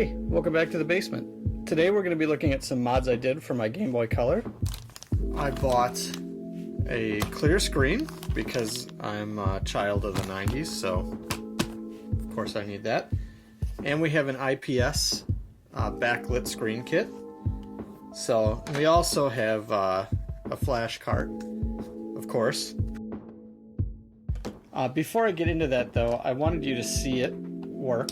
Hey, welcome back to the basement. Today we're going to be looking at some mods I did for my Game Boy Color. I bought a clear screen because I'm a child of the 90s, so of course I need that. And we have an IPS backlit screen kit. So we also have a flash cart, of course. Before I get into that though, I wanted you to see it work.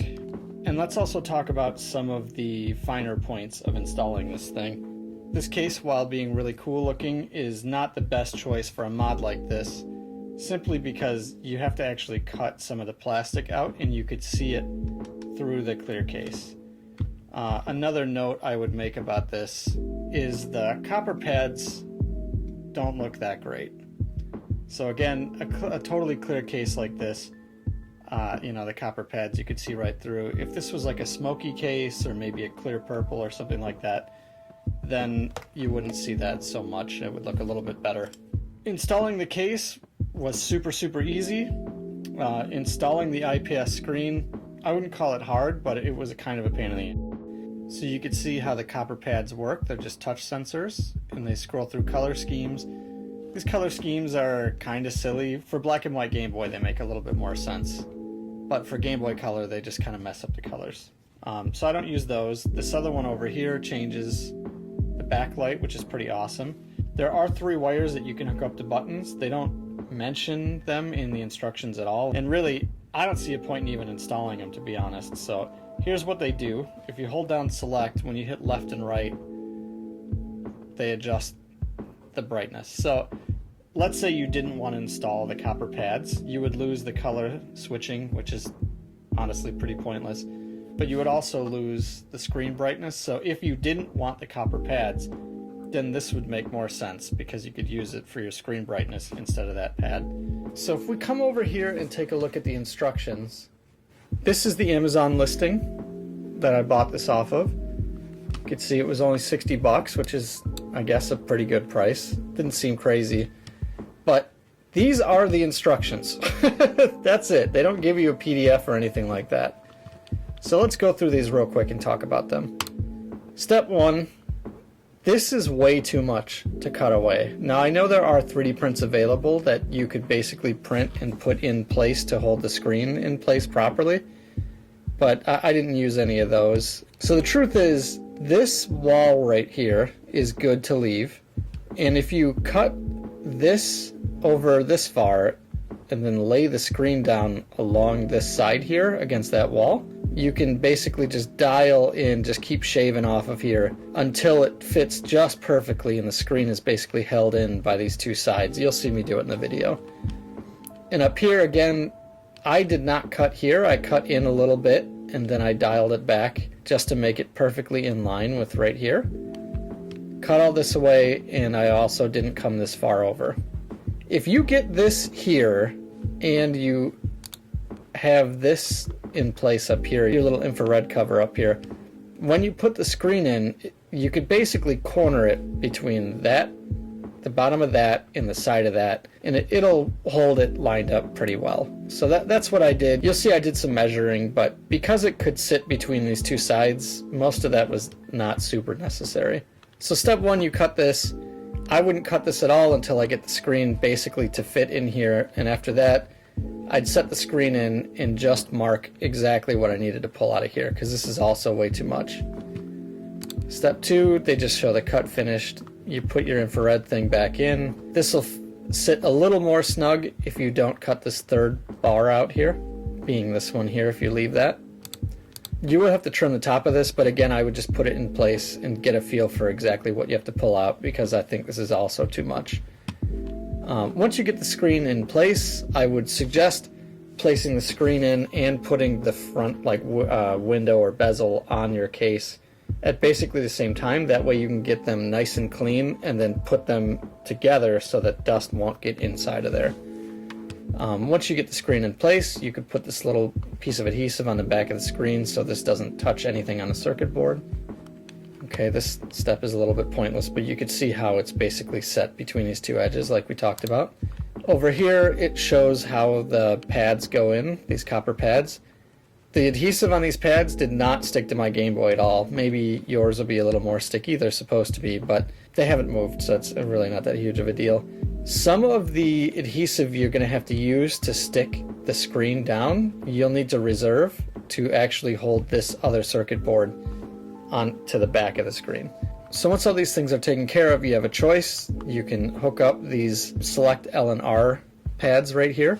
And let's also talk about some of the finer points of installing this thing. This case, while being really cool looking, is not the best choice for a mod like this, simply because you have to actually cut some of the plastic out and you could see it through the clear case. Another note I would make about this is the copper pads don't look that great. So again, a totally clear case like this, the copper pads you could see right through. If this was like a smoky case or maybe a clear purple or something like that, then you wouldn't see that so much. It would look a little bit better. Installing the case was super easy. Installing the IPS screen, I wouldn't call it hard, but it was a kind of a pain in the ass. So you could see how the copper pads work. They're just touch sensors and they scroll through color schemes. These color schemes are kind of silly. For black and white Game Boy they make a little bit more sense, but for Game Boy Color they just kind of mess up the colors. So I don't use those. This other one over here changes the backlight, which is pretty awesome. There are 3 wires that you can hook up to buttons. They don't mention them in the instructions at all, and really I don't see a point in even installing them, to be honest. So here's what they do. If you hold down select, when you hit left and right, they adjust the brightness. So let's say you didn't want to install the copper pads, you would lose the color switching, which is honestly pretty pointless, but you would also lose the screen brightness. So if you didn't want the copper pads, then this would make more sense because you could use it for your screen brightness instead of that pad. So if we come over here and take a look at the instructions, this is the Amazon listing that I bought this off of. You can see it was only 60 bucks, which is, I guess, a pretty good price. Didn't seem crazy. But these are the instructions. That's it. They don't give you a PDF or anything like that. So let's go through these real quick and talk about them. Step 1. This is way too much to cut away. Now I know there are 3D prints available that you could basically print and put in place to hold the screen in place properly, but I didn't use any of those. So the truth is, this wall right here is good to leave, and if you cut this over this far and then lay the screen down along this side here against that wall, you can basically just dial in, just keep shaving off of here until it fits just perfectly and the screen is basically held in by these 2 sides. You'll see me do it in the video. And up here again, I did not cut here. I cut in a little bit and then I dialed it back just to make it perfectly in line with right here. Cut all this away, and I also didn't come this far over. If you get this here and you have this in place up here, your little infrared cover up here, when you put the screen in, you could basically corner it between that, the bottom of that, and the side of that, and it'll hold it lined up pretty well. So that's what I did. You'll see I did some measuring, but because it could sit between these 2 sides, most of that was not super necessary. So step 1, you cut this. I wouldn't cut this at all until I get the screen basically to fit in here, and after that I'd set the screen in and just mark exactly what I needed to pull out of here, because this is also way too much. Step 2, they just show the cut finished. You put your infrared thing back in. This will sit a little more snug if you don't cut this 3rd bar out here, being this one here if you leave that. You would have to trim the top of this, but again I would just put it in place and get a feel for exactly what you have to pull out, because I think this is also too much. Once you get the screen in place, I would suggest placing the screen in and putting the front window or bezel on your case at basically the same time. That way you can get them nice and clean and then put them together so that dust won't get inside of there. Once you get the screen in place, you could put this little piece of adhesive on the back of the screen so this doesn't touch anything on the circuit board. Okay, this step is a little bit pointless, but you could see how it's basically set between these 2 edges like we talked about. Over here it shows how the pads go in, these copper pads. The adhesive on these pads did not stick to my Game Boy at all. Maybe yours will be a little more sticky. They're supposed to be, but they haven't moved, so it's really not that huge of a deal. Some of the adhesive you're going to have to use to stick the screen down, you'll need to reserve to actually hold this other circuit board onto the back of the screen. So once all these things are taken care of, you have a choice. You can hook up these select L and R pads right here.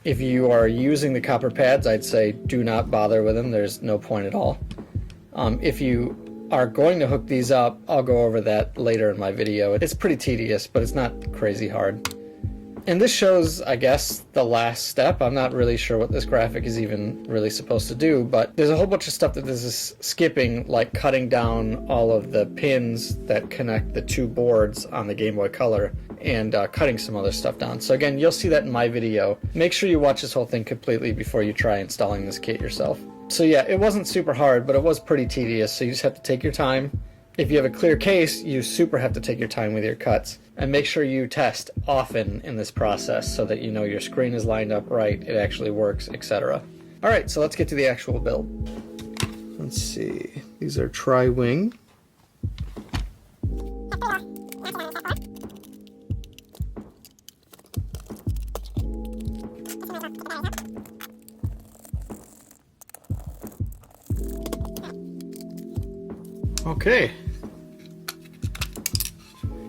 If you are using the copper pads, I'd say do not bother with them. There's no point at all. If you are going to hook these up, I'll go over that later in my video. It's pretty tedious, but it's not crazy hard. And this shows, I guess, the last step. I'm not really sure what this graphic is even really supposed to do, but there's a whole bunch of stuff that this is skipping, like cutting down all of the pins that connect the two boards on the Game Boy Color, and cutting some other stuff down. So again, you'll see that in my video. Make sure you watch this whole thing completely before you try installing this kit yourself. So yeah, it wasn't super hard, but it was pretty tedious, so you just have to take your time. If you have a clear case, you super have to take your time with your cuts. And make sure you test often in this process so that you know your screen is lined up right, it actually works, etc. Alright, so let's get to the actual build. Let's see, these are tri-wing. Okay.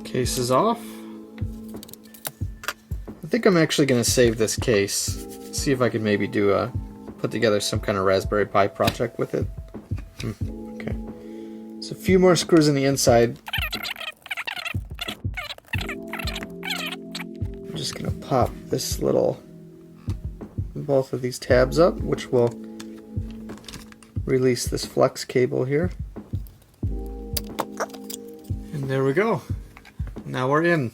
Case is off. I think I'm actually going to save this case. See if I could maybe put together some kind of Raspberry Pi project with it. Okay. So a few more screws in the inside. I'm just going to pop both of these tabs up, which will release this flex cable here. And there we go. Now we're in.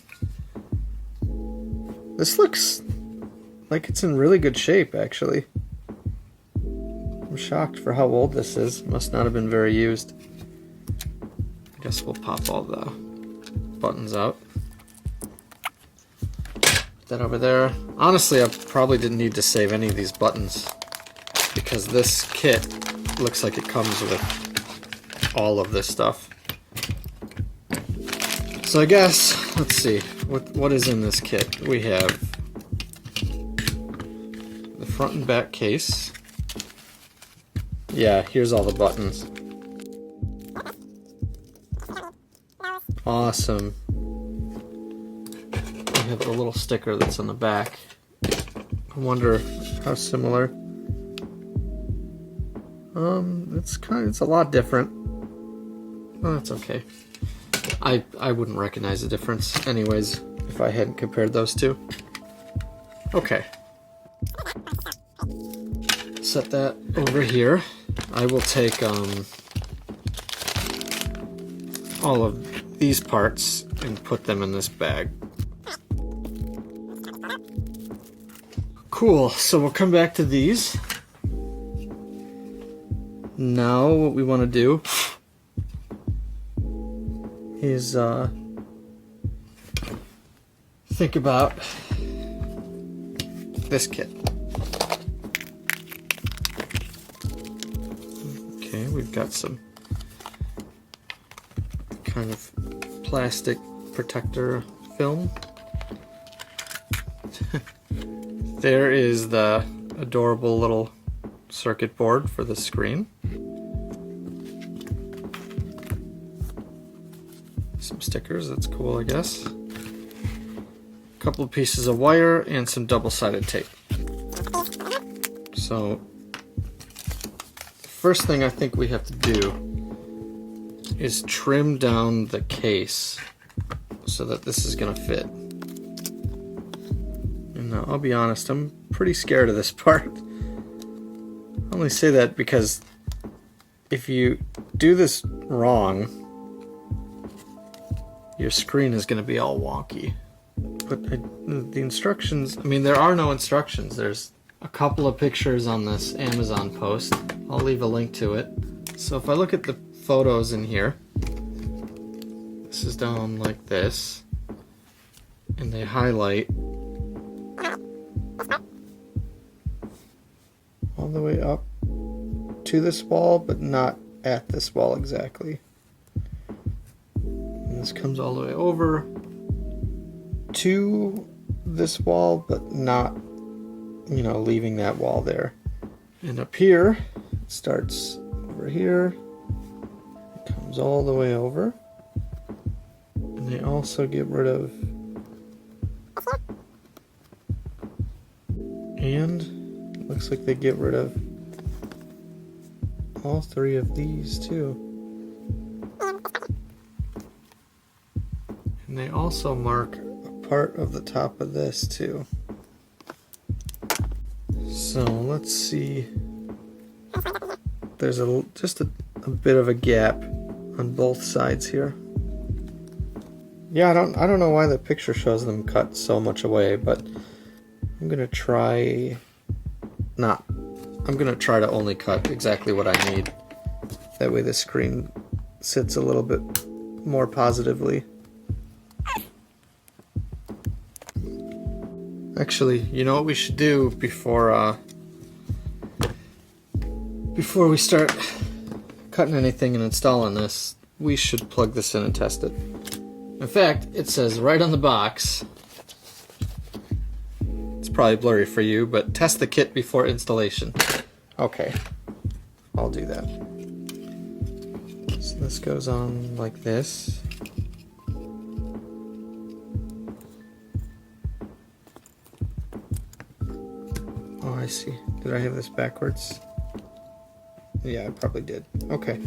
This looks like it's in really good shape, actually. I'm shocked for how old this is. Must not have been very used. I guess we'll pop all the buttons out. Put that over there. Honestly, I probably didn't need to save any of these buttons because this kit looks like it comes with all of this stuff. So I guess, let's see, what is in this kit? We have the front and back case. Yeah, here's all the buttons. Awesome. We have the little sticker that's on the back. I wonder how similar. It's a lot different. Oh, that's okay. I wouldn't recognize the difference anyways if I hadn't compared those two. Okay. Set that over here. I will take all of these parts and put them in this bag. Cool, so we'll come back to these. Now what we want to do is think about this kit. Okay, we've got some kind of plastic protector film. There is the adorable little circuit board for the screen. Some stickers, that's cool, I guess. A couple of pieces of wire and some double-sided tape. So, the first thing I think we have to do is trim down the case so that this is going to fit. And now, I'll be honest, I'm pretty scared of this part. I only say that because if you do this wrong, your screen is going to be all wonky. But the instructions, I mean, there are no instructions. There's a couple of pictures on this Amazon post. I'll leave a link to it. So if I look at the photos in here, this is down like this, and they highlight all the way up to this wall, but not at this wall exactly. And this comes all the way over to this wall, but not, you know, leaving that wall there. And up here, it starts over here, it comes all the way over. And they also get rid of, and looks like they get rid of all three of these too. And they also mark a part of the top of this too. So let's see. There's just a bit of a gap on both sides here. Yeah, I don't know why the picture shows them cut so much away, but I'm gonna try to only cut exactly what I need. That way the screen sits a little bit more positively. Actually, you know what we should do before we start cutting anything and installing this? We should plug this in and test it. In fact, it says right on the box, it's probably blurry for you, but test the kit before installation. Okay, I'll do that. So this goes on like this. Oh, I see. Did I have this backwards? Yeah, I probably did. Okay.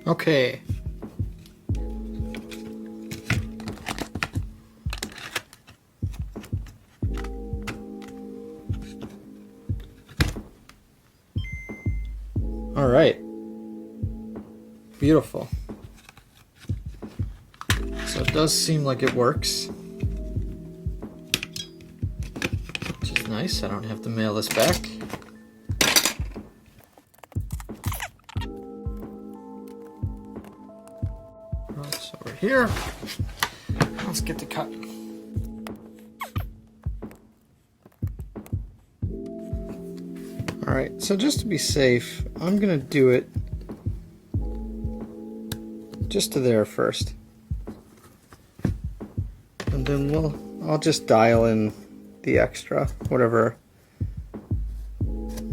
Okay. All right. Beautiful. So it does seem like it works, which is nice. I don't have to mail this back. It's over here. Let's get to cutting. All right, so just to be safe, I'm gonna do it just to there first. And then I'll just dial in the extra, whatever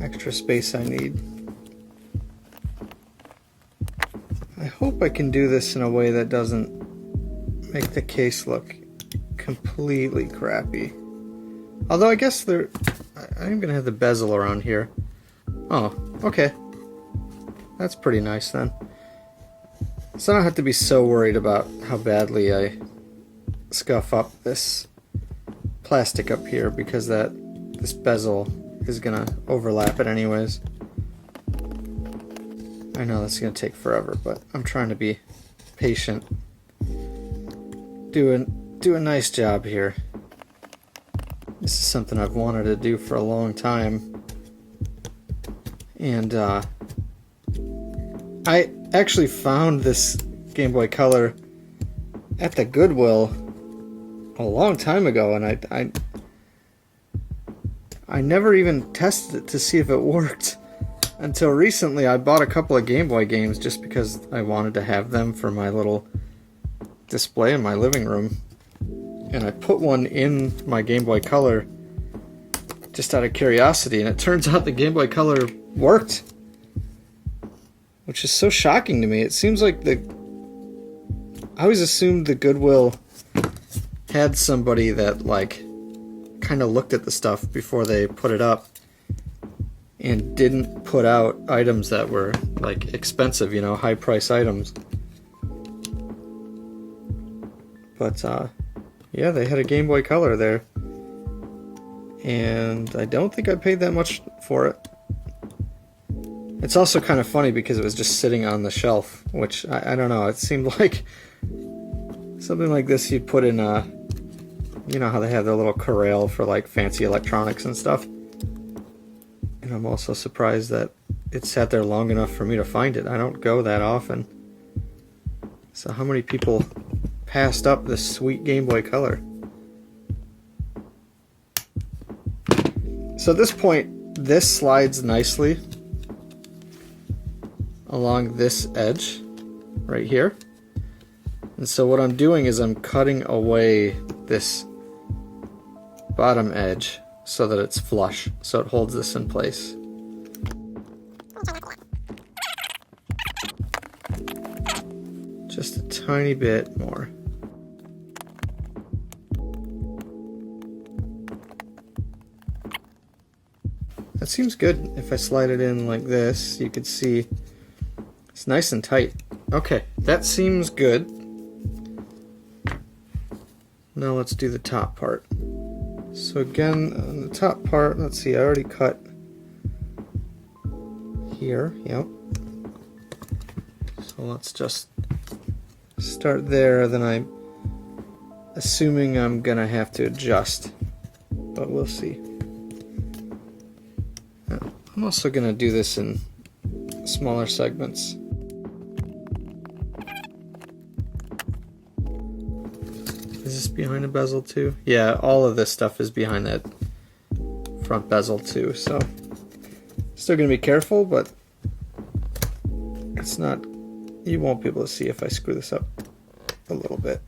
extra space I need. I hope I can do this in a way that doesn't make the case look completely crappy. Although I guess I'm gonna have the bezel around here. Oh, okay. That's pretty nice then. So I don't have to be so worried about how badly I scuff up this plastic up here, because this bezel is gonna overlap it anyways. I know that's gonna take forever, but I'm trying to be patient. Do a nice job here. This is something I've wanted to do for a long time, and I actually found this Game Boy Color at the Goodwill a long time ago, and I never even tested it to see if it worked until recently. I bought a couple of Game Boy games just because I wanted to have them for my little display in my living room, and I put one in my Game Boy Color just out of curiosity, and it turns out the Game Boy Color worked, which is so shocking to me. It seems like I always assumed the Goodwill had somebody that like kind of looked at the stuff before they put it up and didn't put out items that were like expensive, you know, high price items. But yeah, they had a Game Boy Color there, and I don't think I paid that much for it. It's also kind of funny because it was just sitting on the shelf, which I don't know, it seemed like something like this you'd put in you know how they have their little corral for like fancy electronics and stuff. And I'm also surprised that it sat there long enough for me to find it. I don't go that often. So how many people passed up this sweet Game Boy Color. So at this point, this slides nicely along this edge right here. And so what I'm doing is I'm cutting away this bottom edge so that it's flush, so it holds this in place. Just a tiny bit more. That seems good. If I slide it in like this, you could see it's nice and tight. Okay, that seems good. Now let's do the top part. So again, on the top part, let's see, I already cut here, yep. So let's just start there, then I'm assuming I'm gonna have to adjust, but we'll see. I'm also gonna do this in smaller segments. Is this behind a bezel too? Yeah, all of this stuff is behind that front bezel too, so still gonna be careful, but it's not, you won't be able to see if I screw this up a little bit.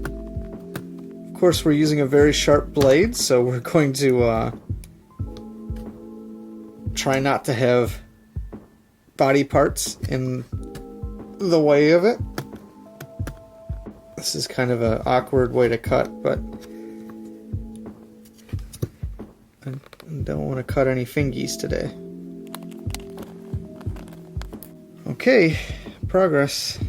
Of course, we're using a very sharp blade, so we're going to try not to have body parts in the way of it. This is kind of an awkward way to cut, but I don't want to cut any fingies today. Okay, progress.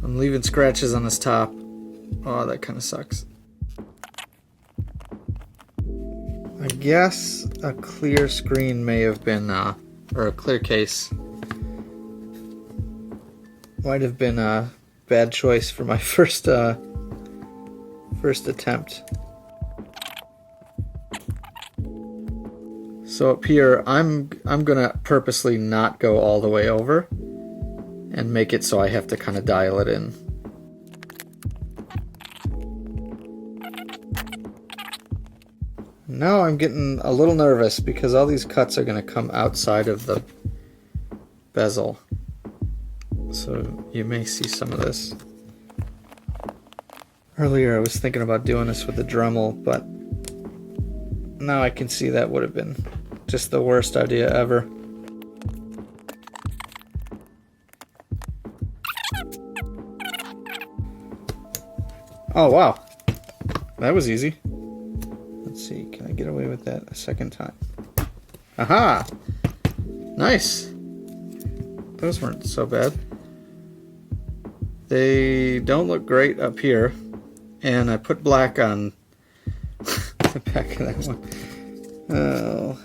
I'm leaving scratches on this top. Oh, that kind of sucks. I guess a clear screen may have been, or a clear case might have been a bad choice for my first attempt. So up here, I'm gonna purposely not go all the way over and make it so I have to kind of dial it in. Now I'm getting a little nervous because all these cuts are going to come outside of the bezel. So you may see some of this. Earlier I was thinking about doing this with the Dremel, but now I can see that would have been just the worst idea ever. Oh wow, that was easy. Let's see, can I get away with that a second time? Aha! Nice! Those weren't so bad. They don't look great up here, and I put black on the back of that one. Oh.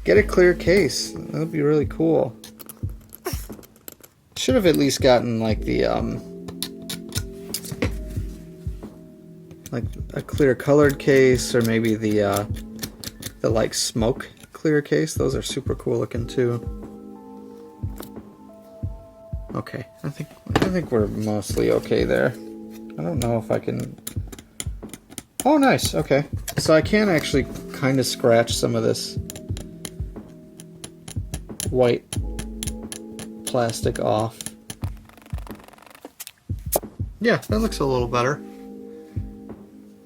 Get a clear case. That would be really cool. Should have at least gotten like the like a clear colored case, or maybe the like smoke clear case. Those are super cool looking too. Okay, I think we're mostly okay there. I don't know if I can. Oh, nice. Okay, so I can actually kind of scratch some of this white plastic off. Yeah, that looks a little better.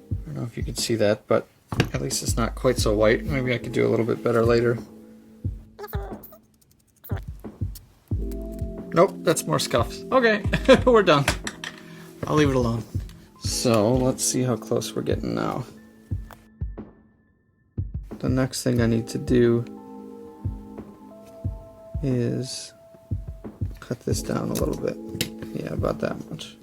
I don't know if you can see that, but at least it's not quite so white. Maybe I could do a little bit better later. Nope, that's more scuffs. Okay, we're done. I'll leave it alone. So let's see how close we're getting now. The next thing I need to do is cut this down a little bit. Yeah, about that much.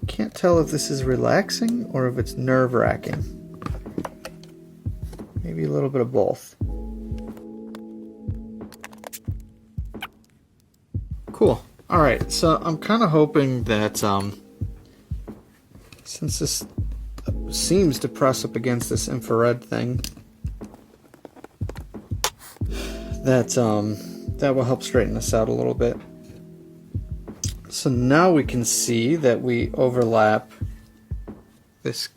Can't tell if this is relaxing or if it's nerve-wracking. Maybe a little bit of both. Cool. Alright, so I'm kind of hoping that since this seems to press up against this infrared thing. That will help straighten this out a little bit. So now we can see that we overlap this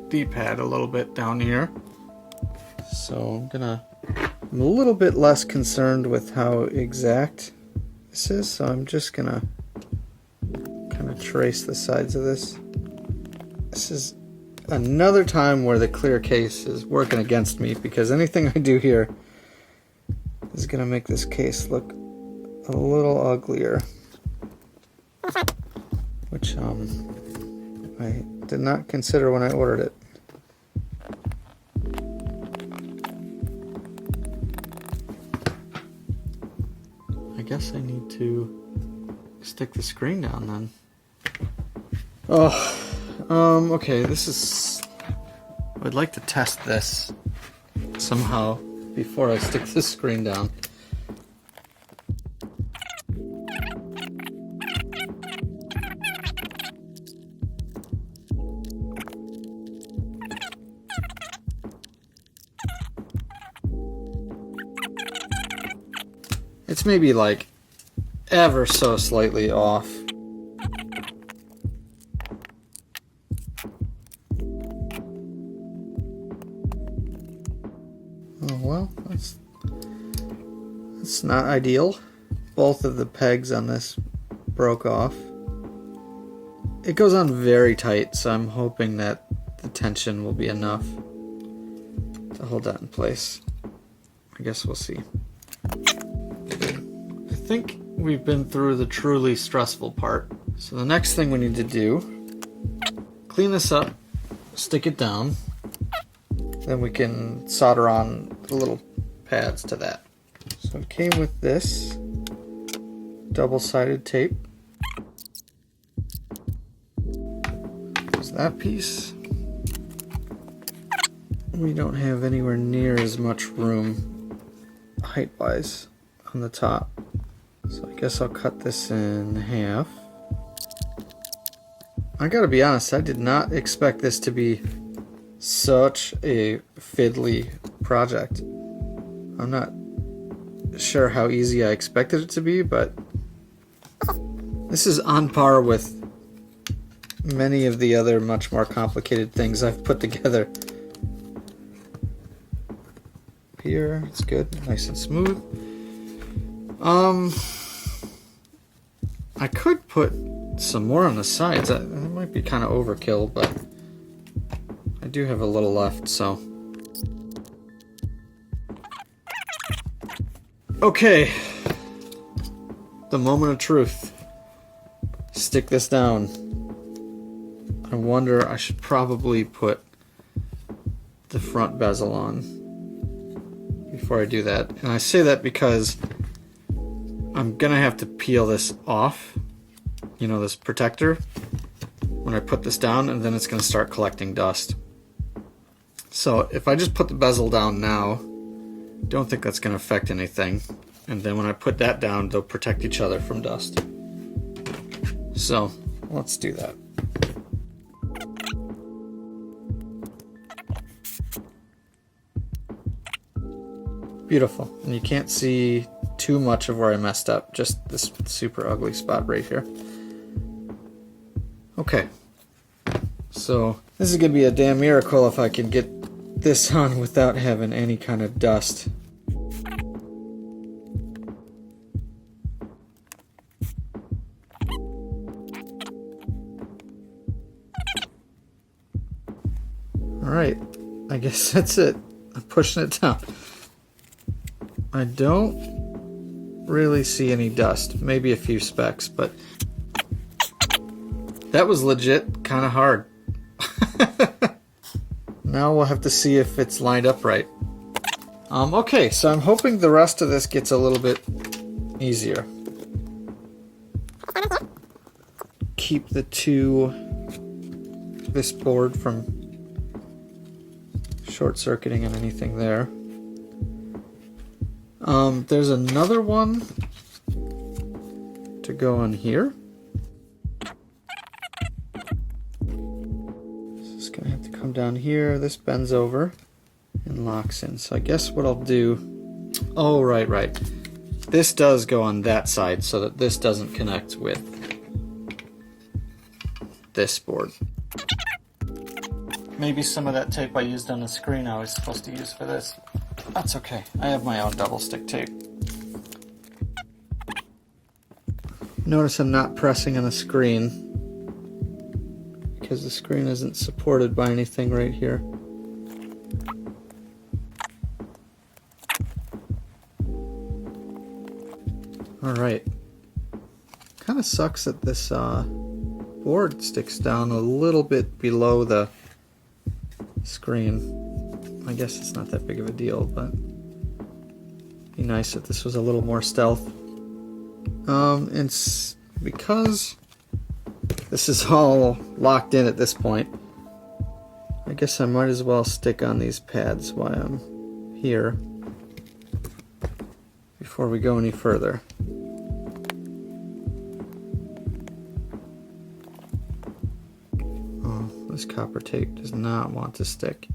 D-pad a little bit down here. So I'm a little bit less concerned with how exact this is, so I'm just gonna kind of trace the sides of this. This is another time where the clear case is working against me, because anything I do here is gonna make this case look a little uglier, which I did not consider when I ordered it. I guess I need to stick the screen down then. Okay, this is... I'd like to test this somehow before I stick the screen down. It's maybe like ever so slightly off. Oh well, that's not ideal. Both of the pegs on this broke off. It goes on very tight, so I'm hoping that the tension will be enough to hold that in place. I guess we'll see. I think we've been through the truly stressful part. So the next thing we need to do, clean this up, stick it down, then we can solder on the little pads to that. So it came with this double-sided tape. There's that piece. We don't have anywhere near as much room height-wise on the top. So I guess I'll cut this in half. I gotta be honest, I did not expect this to be such a fiddly project. I'm not sure how easy I expected it to be, but this is on par with many of the other much more complicated things I've put together. Here, it's good, nice and smooth. I could put some more on the sides. That might be kind of overkill, but I do have a little left, so. Okay, the moment of truth. Stick this down. I wonder, I should probably put the front bezel on before I do that. And I say that because I'm gonna have to peel this off, you know, this protector, when I put this down, and then it's gonna start collecting dust. So if I just put the bezel down now, don't think that's gonna affect anything. And then when I put that down, they'll protect each other from dust. So let's do that. Beautiful. And you can't see too much of where I messed up, just this super ugly spot right here. Okay, so this is gonna be a damn miracle if I can get this on without having any kind of dust. Alright, I guess that's it. I'm pushing it down. I don't really see any dust, maybe a few specks, but that was legit kind of hard. Now we'll have to see if it's lined up right. Okay, so I'm hoping the rest of this gets a little bit easier. Keep this board from short-circuiting on anything there. There's another one to go on here. come down here, this bends over and locks in. So I guess what I'll do, oh right, this does go on that side so that this doesn't connect with this board. Maybe some of that tape I used on the screen I was supposed to use for this. That's okay, I have my own double stick tape. Notice I'm not pressing on the screen because the screen isn't supported by anything right here. Alright. Kind of sucks that this board sticks down a little bit below the screen. I guess it's not that big of a deal, but it'd be nice if this was a little more stealth. And because this is all locked in at this point, I guess I might as well stick on these pads while I'm here before we go any further. Oh, this copper tape does not want to stick.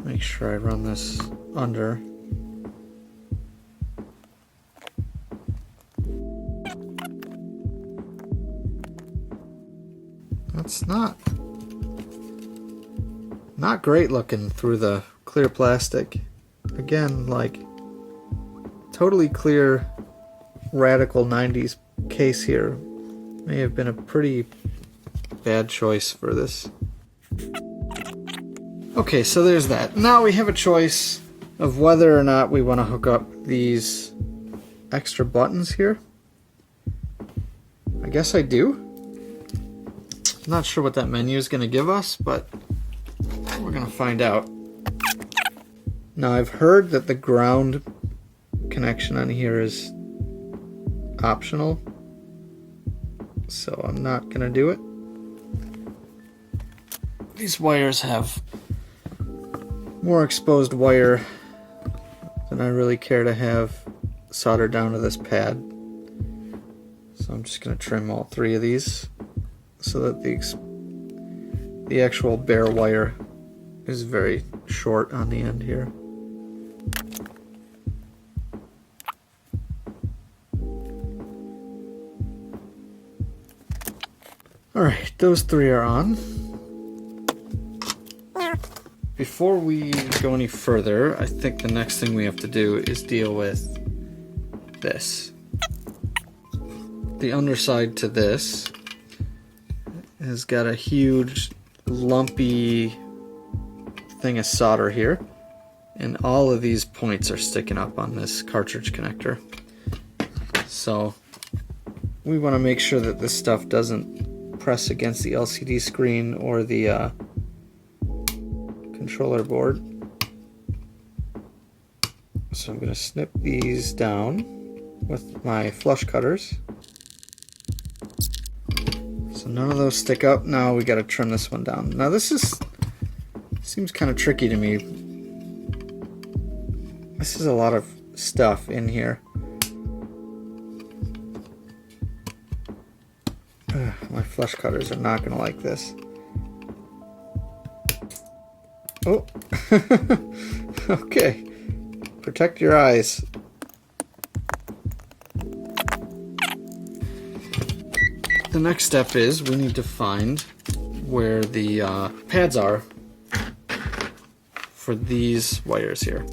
Make sure I run this under. That's not great looking through the clear plastic. Again, like totally clear radical 90s case here may have been a pretty bad choice for this. Okay, so there's that. Now we have a choice of whether or not we want to hook up these extra buttons here. I guess I do. I'm not sure what that menu is going to give us, but we're going to find out. Now I've heard that the ground connection on here is optional, so I'm not going to do it. These wires have more exposed wire than I really care to have soldered down to this pad. So I'm just going to trim all three of these so that the actual bare wire is very short on the end here. Alright, those three are on. Before we go any further, I think the next thing we have to do is deal with this. The underside to this has got a huge lumpy thing of solder here, and all of these points are sticking up on this cartridge connector. So we want to make sure that this stuff doesn't press against the LCD screen or the controller board. So I'm going to snip these down with my flush cutters. So none of those stick up. Now we got to trim this one down. Now this seems kind of tricky to me. This is a lot of stuff in here. My flush cutters are not going to like this. Oh, okay. Protect your eyes. The next step is we need to find where the pads are for these wires here.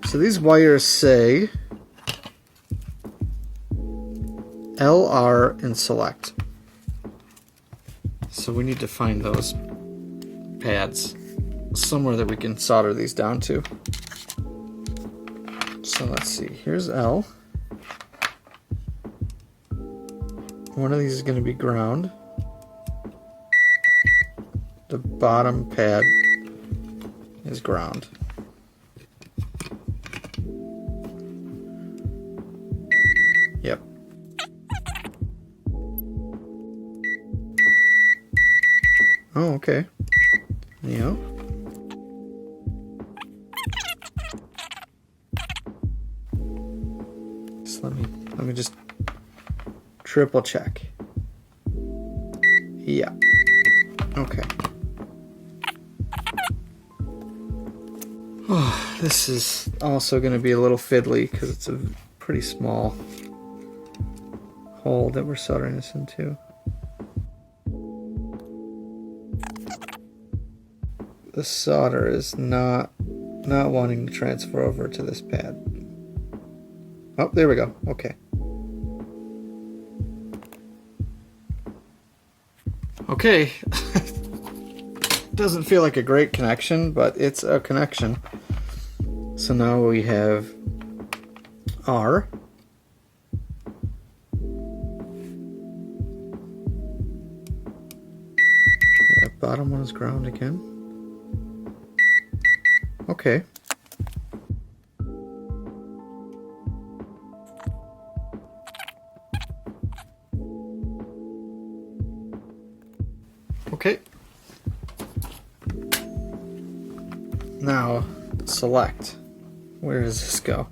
So these wires say LR and select. So we need to find those pads somewhere that we can solder these down to. So let's see, here's L. One of these is going to be ground. The bottom pad is ground. Yep. Oh, okay. Yeah. Let me just triple check. Yeah. Okay. Oh, this is also going to be a little fiddly because it's a pretty small hole that we're soldering this into. The solder is not wanting to transfer over to this pad. Oh, there we go. Okay. Okay. Doesn't feel like a great connection, but it's a connection. So now we have R. Yeah, bottom one is ground again. Okay. Okay. Now, select. Where does this go?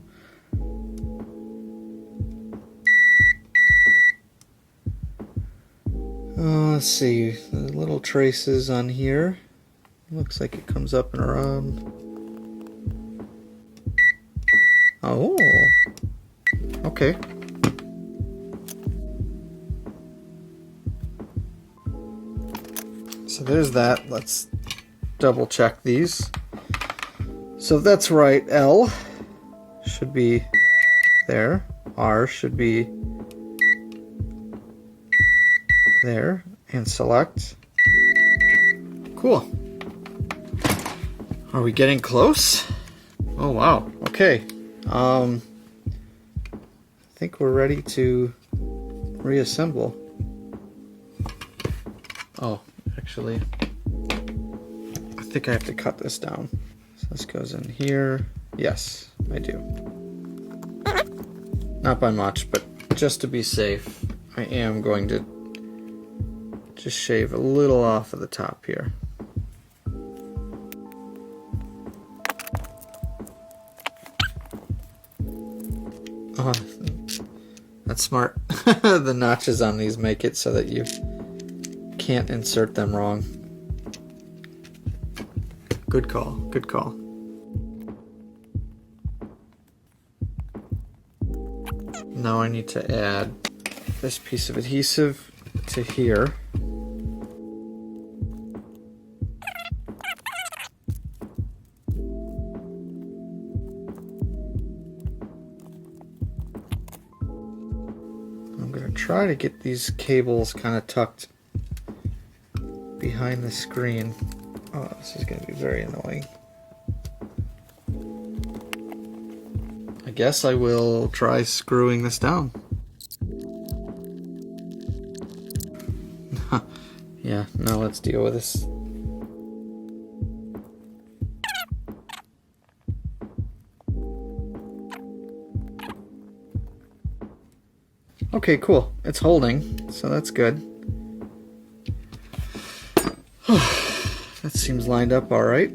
Let's see. The little traces on here. Looks like it comes up and around. Oh. Okay. So there's that. Let's double check these. So that's right, L should be there, R should be there, and select. Cool. Are we getting close? Oh wow, okay. I think we're ready to reassemble. Oh, actually, I think I have to cut this down. So this goes in here. Yes, I do. Not by much, but just to be safe, I am going to just shave a little off of the top here. Oh, that's smart. The notches on these make it so that you can't insert them wrong. Good call, good call. Now I need to add this piece of adhesive to here. I'm going to try to get these cables kind of tucked behind the screen. Oh, this is going to be very annoying. I guess I will try screwing this down. Yeah, now let's deal with this. Okay, cool. It's holding, so that's good. That seems lined up all right.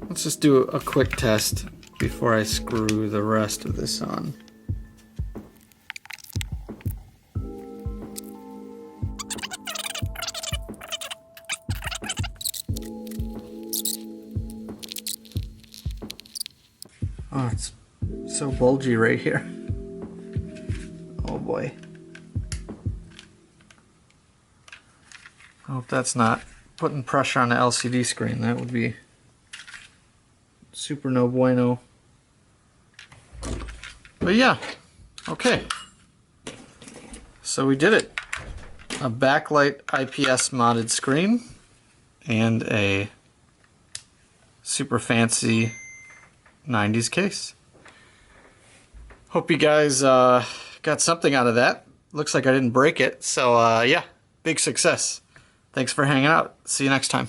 Let's just do a quick test before I screw the rest of this on. Oh, it's so bulgy right here. Oh boy. I hope that's not putting pressure on the LCD screen. That would be super no bueno. But yeah, okay. So we did it. A backlight IPS modded screen and a super fancy 90s case. Hope you guys got something out of that. Looks like I didn't break it, so yeah, big success. Thanks for hanging out. See you next time.